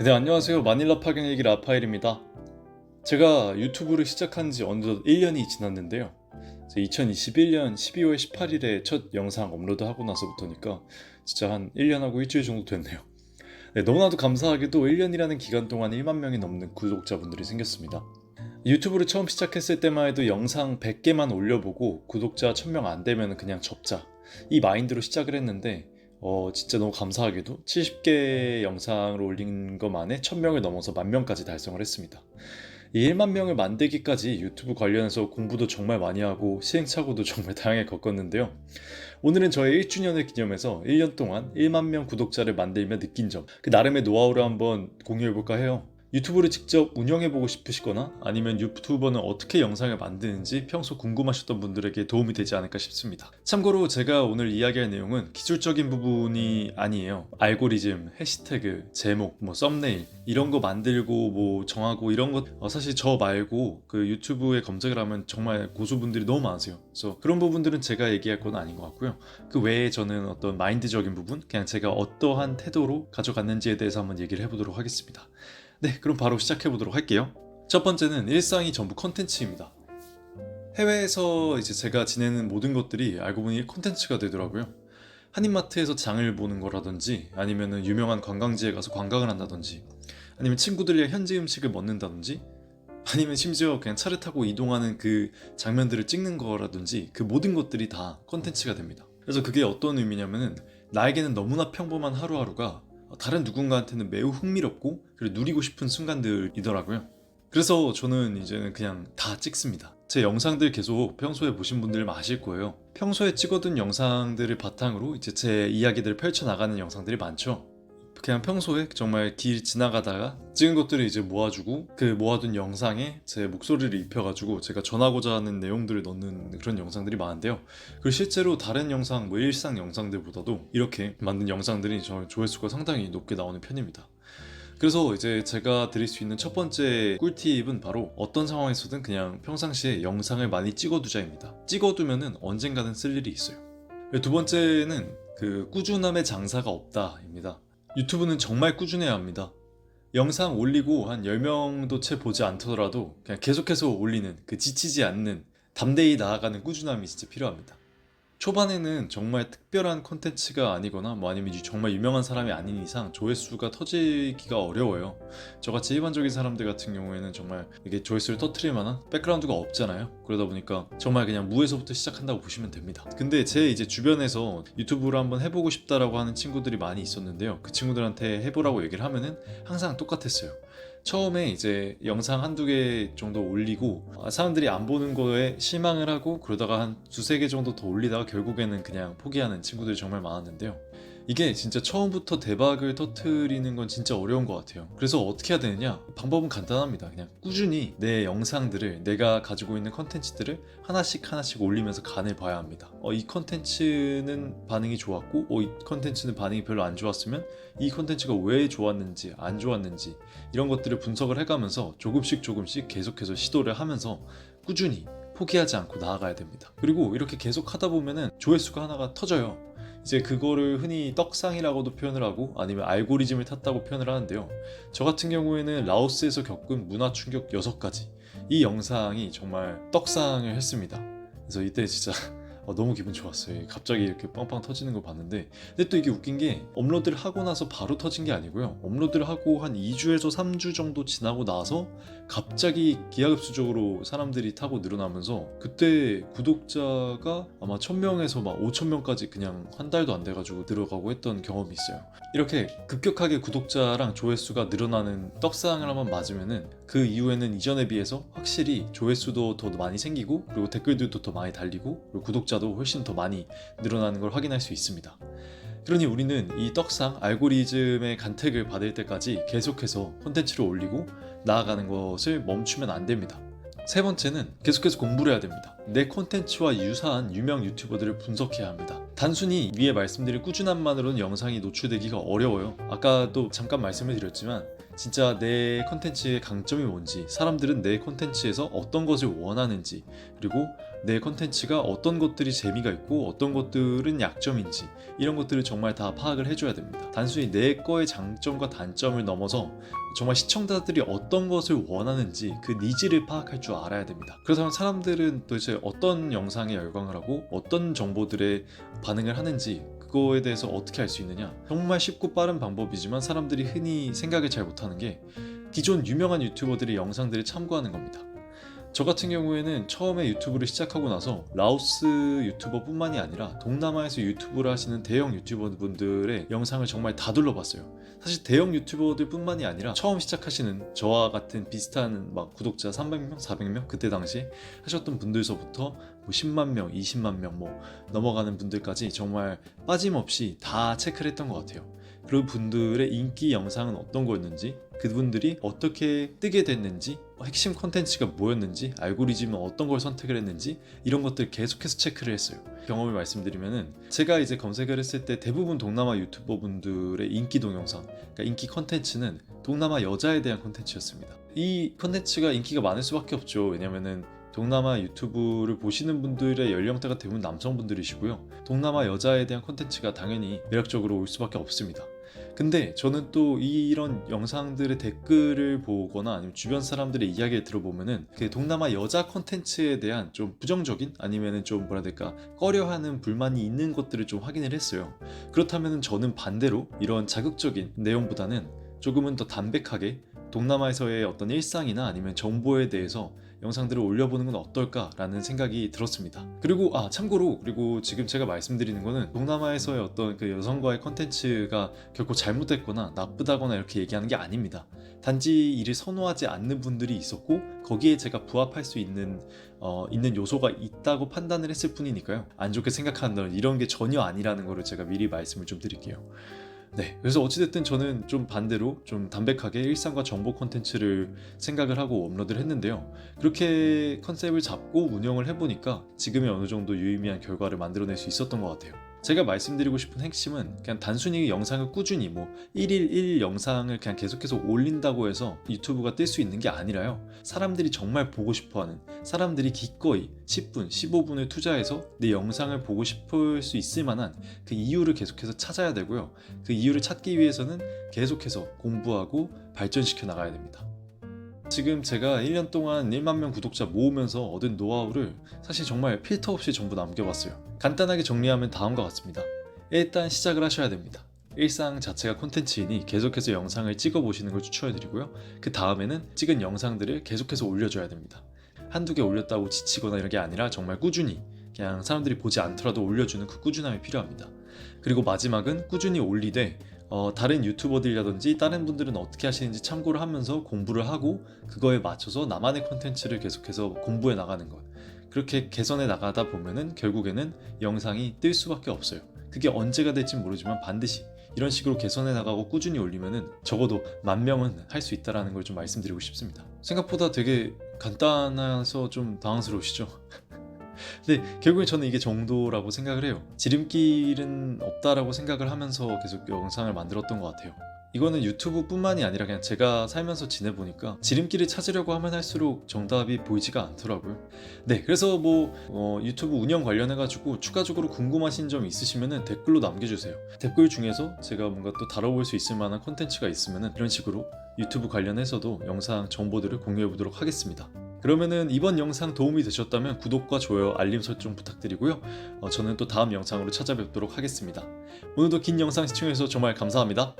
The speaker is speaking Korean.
네, 안녕하세요. 마닐라 파견일기 라파엘입니다. 제가 유튜브를 시작한 지 어느덧 1년이 지났는데요. 2021년 12월 18일에 첫 영상 업로드하고 나서부터니까 진짜 한 1년하고 일주일 정도 됐네요. 네, 너무나도 감사하게도 1년이라는 기간 동안 1만 명이 넘는 구독자분들이 생겼습니다. 유튜브를 처음 시작했을 때만 해도 영상 100개만 올려보고 구독자 1000명 안 되면 그냥 접자, 이 마인드로 시작을 했는데 진짜 너무 감사하게도 70개 영상을 올린 것만에 1000명을 넘어서 10,000명까지 달성을 했습니다. 이 1만 명을 만들기까지 유튜브 관련해서 공부도 정말 많이 하고 시행착오도 정말 다양하게 겪었는데요. 오늘은 저의 1주년을 기념해서 1년 동안 1만 명 구독자를 만들며 느낀 점, 그 나름의 노하우를 한번 공유해볼까 해요. 유튜브를 직접 운영해보고 싶으시거나 아니면 유튜버는 어떻게 영상을 만드는지 평소 궁금하셨던 분들에게 도움이 되지 않을까 싶습니다. 참고로 제가 오늘 이야기할 내용은 기술적인 부분이 아니에요. 알고리즘, 해시태그, 제목, 썸네일 이런 거 만들고 정하고 이런 거 사실 저 말고 그 유튜브에 검색을 하면 정말 고수분들이 너무 많으세요. 그래서 그런 부분들은 제가 얘기할 건 아닌 것 같고요. 그 외에 저는 어떤 마인드적인 부분, 그냥 제가 어떠한 태도로 가져갔는지에 대해서 한번 얘기를 해보도록 하겠습니다. 네, 그럼 바로 시작해보도록 할게요. 첫 번째는 일상이 전부 컨텐츠입니다. 해외에서 이제 제가 지내는 모든 것들이 알고 보니 컨텐츠가 되더라고요. 한인마트에서 장을 보는 거라든지, 아니면 유명한 관광지에 가서 관광을 한다든지, 아니면 친구들이랑 현지 음식을 먹는다든지, 아니면 심지어 그냥 차를 타고 이동하는 그 장면들을 찍는 거라든지, 그 모든 것들이 다 컨텐츠가 됩니다. 그래서 그게 어떤 의미냐면은 나에게는 너무나 평범한 하루하루가 다른 누군가한테는 매우 흥미롭고 그리고 누리고 싶은 순간들이더라고요. 그래서 저는 이제는 그냥 다 찍습니다. 제 영상들 계속 평소에 보신 분들 아실 거예요. 평소에 찍어둔 영상들을 바탕으로 이제 제 이야기들을 펼쳐나가는 영상들이 많죠. 그냥 평소에 정말 길 지나가다가 찍은 것들을 이제 모아주고 그 모아둔 영상에 제 목소리를 입혀가지고 제가 전하고자 하는 내용들을 넣는 그런 영상들이 많은데요. 그리고 실제로 다른 영상, 일상 영상들보다도 이렇게 만든 영상들이 저 조회수가 상당히 높게 나오는 편입니다. 그래서 이제 제가 드릴 수 있는 첫 번째 꿀팁은 바로 어떤 상황에서든 그냥 평상시에 영상을 많이 찍어두자입니다. 찍어두면은 언젠가는 쓸 일이 있어요. 두 번째는 그 꾸준함의 장사가 없다입니다. 유튜브는 정말 꾸준해야 합니다. 영상 올리고 한 10명도 채 보지 않더라도 그냥 계속해서 올리는 그 지치지 않는 담대히 나아가는 꾸준함이 진짜 필요합니다. 초반에는 정말 특별한 콘텐츠가 아니거나 아니면 정말 유명한 사람이 아닌 이상 조회수가 터지기가 어려워요. 저같이 일반적인 사람들 같은 경우에는 정말 이게 조회수를 터트릴 만한 백그라운드가 없잖아요. 그러다 보니까 정말 그냥 무에서부터 시작한다고 보시면 됩니다. 근데 제 이제 주변에서 유튜브를 한번 해보고 싶다라고 하는 친구들이 많이 있었는데요. 그 친구들한테 해보라고 얘기를 하면은 항상 똑같았어요. 처음에 이제 영상 한두 개 정도 올리고 사람들이 안 보는 거에 실망을 하고 그러다가 한 두세 개 정도 더 올리다가 결국에는 그냥 포기하는 친구들이 정말 많았는데요. 이게 진짜 처음부터 대박을 터트리는 건 진짜 어려운 것 같아요. 그래서 어떻게 해야 되느냐? 방법은 간단합니다. 그냥 꾸준히 내 영상들을, 내가 가지고 있는 컨텐츠들을 하나씩 하나씩 올리면서 간을 봐야 합니다. 이 컨텐츠는 반응이 좋았고 이 컨텐츠는 반응이 별로 안 좋았으면 이 컨텐츠가 왜 좋았는지 안 좋았는지 이런 것들을 분석을 해가면서 조금씩 계속해서 시도를 하면서 꾸준히 포기하지 않고 나아가야 됩니다. 그리고 이렇게 계속 하다 보면은 조회수가 하나가 터져요. 이제 그거를 흔히 떡상이라고도 표현을 하고 아니면 알고리즘을 탔다고 표현을 하는데요. 저 같은 경우에는 라오스에서 겪은 문화 충격 6가지, 이 영상이 정말 떡상을 했습니다. 그래서 이때 진짜 너무 기분 좋았어요. 갑자기 이렇게 빵빵 터지는 거 봤는데, 근데 또 이게 웃긴 게 업로드를 하고 나서 바로 터진 게 아니고요. 업로드를 하고 한 2주에서 3주 정도 지나고 나서 갑자기 기하급수적으로 사람들이 타고 늘어나면서 그때 구독자가 아마 1000명에서 막 5000명까지 그냥 한 달도 안 돼가지고 들어가고 했던 경험이 있어요. 이렇게 급격하게 구독자랑 조회수가 늘어나는 떡상을 한번 맞으면은 그 이후에는 이전에 비해서 확실히 조회수도 더 많이 생기고 그리고 댓글들도 더 많이 달리고 그리고 구독자도 훨씬 더 많이 늘어나는 걸 확인할 수 있습니다. 그러니 우리는 이 떡상 알고리즘의 간택을 받을 때까지 계속해서 콘텐츠를 올리고 나아가는 것을 멈추면 안 됩니다. 세 번째는 계속해서 공부를 해야 됩니다. 내 콘텐츠와 유사한 유명 유튜버들을 분석해야 합니다. 단순히 위에 말씀드린 꾸준함만으로는 영상이 노출되기가 어려워요. 아까도 잠깐 말씀을 드렸지만 진짜 내 콘텐츠의 강점이 뭔지, 사람들은 내 콘텐츠에서 어떤 것을 원하는지, 그리고 내 컨텐츠가 어떤 것들이 재미가 있고 어떤 것들은 약점인지 이런 것들을 정말 다 파악을 해줘야 됩니다. 단순히 내 거의 장점과 단점을 넘어서 정말 시청자들이 어떤 것을 원하는지 그 니즈를 파악할 줄 알아야 됩니다. 그렇다면 사람들은 도대체 어떤 영상에 열광을 하고 어떤 정보들에 반응을 하는지 그거에 대해서 어떻게 알 수 있느냐? 정말 쉽고 빠른 방법이지만 사람들이 흔히 생각을 잘 못하는 게 기존 유명한 유튜버들의 영상들을 참고하는 겁니다. 저 같은 경우에는 처음에 유튜브를 시작하고 나서 라오스 유튜버뿐만이 아니라 동남아에서 유튜브를 하시는 대형 유튜버분들의 영상을 정말 다 둘러봤어요. 사실 대형 유튜버들 뿐만이 아니라 처음 시작하시는 저와 같은 비슷한 막 구독자 300명, 400명 그때 당시에 하셨던 분들서부터 뭐 10만 명, 20만 명 뭐 넘어가는 분들까지 정말 빠짐없이 다 체크를 했던 것 같아요. 그 분들의 인기 영상은 어떤 거였는지, 그분들이 어떻게 뜨게 됐는지, 핵심 콘텐츠가 뭐였는지, 알고리즘은 어떤 걸 선택을 했는지 이런 것들 계속해서 체크를 했어요. 경험을 말씀드리면은 제가 이제 검색을 했을 때 대부분 동남아 유튜버 분들의 인기 동영상, 그러니까 인기 콘텐츠는 동남아 여자에 대한 콘텐츠였습니다. 이 콘텐츠가 인기가 많을 수밖에 없죠. 왜냐면은 동남아 유튜브를 보시는 분들의 연령대가 대부분 남성분들이시고요. 동남아 여자에 대한 콘텐츠가 당연히 매력적으로 올 수밖에 없습니다. 근데 저는 또 이런 영상들의 댓글을 보거나 아니면 주변 사람들의 이야기를 들어보면은 그 동남아 여자 콘텐츠에 대한 좀 부정적인 아니면은 좀 뭐라 해야 될까 꺼려하는 불만이 있는 것들을 좀 확인을 했어요. 그렇다면은 저는 반대로 이런 자극적인 내용보다는 조금은 더 담백하게 동남아에서의 어떤 일상이나 아니면 정보에 대해서 영상들을 올려보는 건 어떨까라는 생각이 들었습니다. 그리고 참고로 그리고 지금 제가 말씀드리는 거는 동남아에서의 어떤 그 여성과의 컨텐츠가 결코 잘못됐거나 나쁘다거나 이렇게 얘기하는 게 아닙니다. 단지 이를 선호하지 않는 분들이 있었고 거기에 제가 부합할 수 있는 요소가 있다고 판단을 했을 뿐이니까요. 안 좋게 생각한다면 이런 게 전혀 아니라는 거를 제가 미리 말씀을 좀 드릴게요. 네, 그래서 어찌됐든 저는 좀 반대로 좀 담백하게 일상과 정보 콘텐츠를 생각을 하고 업로드를 했는데요. 그렇게 컨셉을 잡고 운영을 해보니까 지금의 어느 정도 유의미한 결과를 만들어낼 수 있었던 것 같아요. 제가 말씀드리고 싶은 핵심은 그냥 단순히 영상을 꾸준히 뭐 1일 1일 영상을 그냥 계속해서 올린다고 해서 유튜브가 뜰 수 있는 게 아니라요. 사람들이 정말 보고 싶어하는, 사람들이 기꺼이 10분, 15분을 투자해서 내 영상을 보고 싶을 수 있을 만한 그 이유를 계속해서 찾아야 되고요. 그 이유를 찾기 위해서는 계속해서 공부하고 발전시켜 나가야 됩니다. 지금 제가 1년 동안 1만 명 구독자 모으면서 얻은 노하우를 사실 정말 필터 없이 전부 남겨봤어요. 간단하게 정리하면 다음과 같습니다. 일단 시작을 하셔야 됩니다. 일상 자체가 콘텐츠이니 계속해서 영상을 찍어보시는 걸 추천해드리고요. 그 다음에는 찍은 영상들을 계속해서 올려줘야 됩니다. 한두 개 올렸다고 지치거나 이런 게 아니라 정말 꾸준히 그냥 사람들이 보지 않더라도 올려주는 그 꾸준함이 필요합니다. 그리고 마지막은 꾸준히 올리되 다른 유튜버들이라든지 다른 분들은 어떻게 하시는지 참고를 하면서 공부를 하고 그거에 맞춰서 나만의 콘텐츠를 계속해서 공부해 나가는 것. 그렇게 개선해 나가다 보면은 결국에는 영상이 뜰 수밖에 없어요. 그게 언제가 될지 모르지만 반드시 이런 식으로 개선해 나가고 꾸준히 올리면은 적어도 10,000명은 할 수 있다라는 걸 좀 말씀드리고 싶습니다. 생각보다 되게 간단해서 좀 당황스러우시죠? 근데 결국엔 저는 이게 정도라고 생각을 해요. 지름길은 없다라고 생각을 하면서 계속 영상을 만들었던 것 같아요. 이거는 유튜브 뿐만이 아니라 그냥 제가 살면서 지내보니까 지름길을 찾으려고 하면 할수록 정답이 보이지가 않더라고요. 네, 그래서 유튜브 운영 관련해가지고 추가적으로 궁금하신 점 있으시면 댓글로 남겨주세요. 댓글 중에서 제가 뭔가 또 다뤄볼 수 있을 만한 콘텐츠가 있으면 이런 식으로 유튜브 관련해서도 영상 정보들을 공유해보도록 하겠습니다. 그러면은 이번 영상 도움이 되셨다면 구독과 좋아요, 알림 설정 부탁드리고요. 저는 또 다음 영상으로 찾아뵙도록 하겠습니다. 오늘도 긴 영상 시청해주셔서 정말 감사합니다.